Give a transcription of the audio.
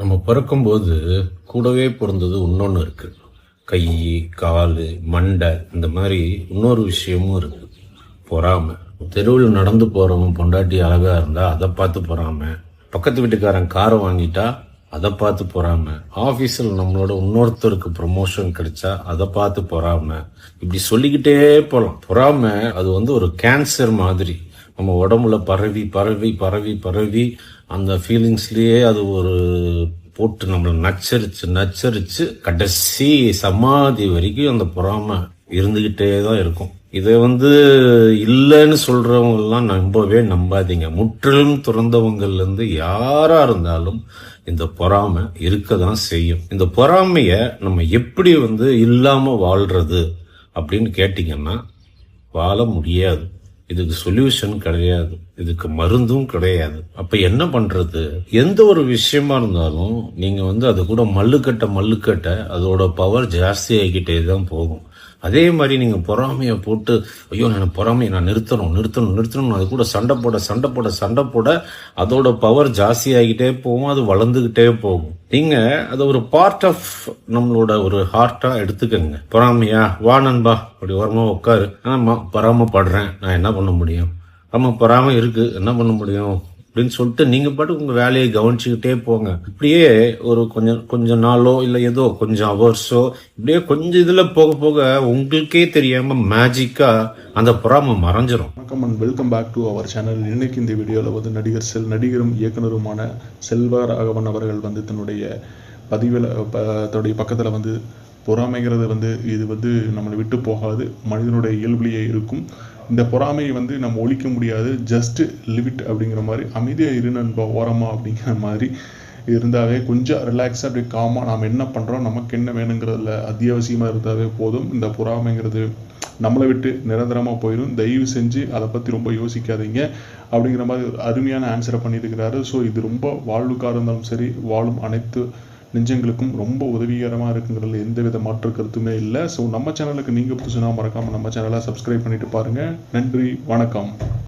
நம்ம பிறக்கும்போது கூடவே பிறந்தது இன்னொன்று இருக்கு. கை, கால், மண்டை இந்த மாதிரி இன்னொரு விஷயமும் இருக்கு. பொறாமை. தெருவில் நடந்து போறவன் பொண்டாட்டி அழகா இருந்தா அதை பார்த்து பொறாமை. பக்கத்து வீட்டுக்காரன் காரை வாங்கிட்டா அதை பார்த்து பொறாமை. ஆபீஸில் நம்மளோட இன்னொருத்தருக்கு ப்ரமோஷன் கிடைச்சா அதை பார்த்து பொறாமை. இப்படி சொல்லிக்கிட்டே போகலாம். பொறாமை அது ஒரு கேன்சர் மாதிரி நம்ம உடம்புல பரவி பரவி பரவி பரவி அந்த ஃபீலிங்ஸ்லயே அது போட்டு நம்மளை நச்சரிச்சு கடைசி சமாதி வரைக்கும் அந்த பொறாமை இருந்துகிட்டே தான் இருக்கும். இதை இல்லைன்னு சொல்றவங்க எல்லாம் நம்பவே நம்பாதீங்க. முற்றிலும் துறந்தவங்கள்ல இருந்து யாரா இருந்தாலும் இந்த பொறாமை இருக்கதான் செய்யும். இந்த பொறாமைய நம்ம எப்படி இல்லாம வாழ்றது அப்படின்னு கேட்டீங்கன்னா வாழ முடியாது. இதுக்கு சொல்யூஷன் கிடையாது, இதுக்கு மருந்தும் கிடையாது. அப்ப என்ன பண்றது? எந்த ஒரு விஷயமா இருந்தாலும் நீங்க அது கூட மல்லுக்கட்ட அதோட பவர் ஜாஸ்தி ஆகிக்கிட்டே தான் போகும். அதே மாதிரி நீங்க பொறாமைய போட்டு ஐயோ நான் பொறாமையை நான் நிறுத்தணும் அது கூட சண்டை போட அதோட பவர் ஜாஸ்தி ஆகிட்டே போகும், அது வளர்ந்துகிட்டே போகும். நீங்க அதை ஒரு பார்ட் ஆஃப் நம்மளோட ஒரு ஹார்ட்டா எடுத்துக்கங்க. பொறாமையா வா நண்பா அப்படி ஓரமா உட்காரு. ஆமா பொறாமப்படுறேன், நான் என்ன பண்ண முடியும்? ஆமா பொறாமை இருக்கு, என்ன பண்ண முடியும் அப்படின்னு சொல்லிட்டு நீங்க பாட்டு உங்க வேலையை கவனிச்சுக்கிட்டே போங்க. இப்படியே ஒரு கொஞ்சம் நாளோ இல்ல ஏதோ கொஞ்சம் ஹவர்ஸோ இப்படியே கொஞ்சம் இதுல போக போக உங்களுக்கே தெரியாம மேஜிக்கா அந்த பொறாமை மறைஞ்சிரும். வணக்கம் and welcome back to our channel. இன்னைக்கு இந்த வீடியோவில் நடிகரும் இயக்குனருமான செல்வராகவன் அவர்கள் தன்னுடைய பதிவில் தன்னுடைய பக்கத்தில் பொறாமைங்கிறது இது நம்மளை விட்டு போகாது, மனிதனுடைய இயல்புலேயே இருக்கும். இந்த பொறாமையை நம்ம ஒழிக்க முடியாது, ஜஸ்ட் லிவிட் அப்படிங்கிற மாதிரி அமைதியாக இரு நண்பா ஓரமா அப்படிங்கிற மாதிரி இருந்தாவே கொஞ்சம் ரிலாக்ஸாக அப்படி காமாக நாம் என்ன பண்ணுறோம், நமக்கு என்ன வேணுங்கிறதுல அத்தியாவசியமாக இருந்தாவே போதும். இந்த பொறாமைங்கிறது நம்மளை விட்டு நிரந்தரமாக போயிடும். தயவு செஞ்சு அதை பற்றி ரொம்ப யோசிக்காதீங்க அப்படிங்கிற மாதிரி ஒரு அருமையான ஆன்சரை பண்ணியிருக்கிறாரு. ஸோ இது ரொம்ப வாழ்வுக்காக இருந்தாலும் சரி, வாழும் அனைத்து நெஞ்சங்களுக்கும் ரொம்ப உதவிகரமாக இருக்குங்கிறதுல எந்த வித மாற்று கருத்துமே இல்லை. ஸோ நம்ம சேனலுக்கு நீங்கள் புதுசுனா மறக்காமல் நம்ம சேனலை சப்ஸ்கிரைப் பண்ணிட்டு பாருங்கள். நன்றி, வணக்கம்.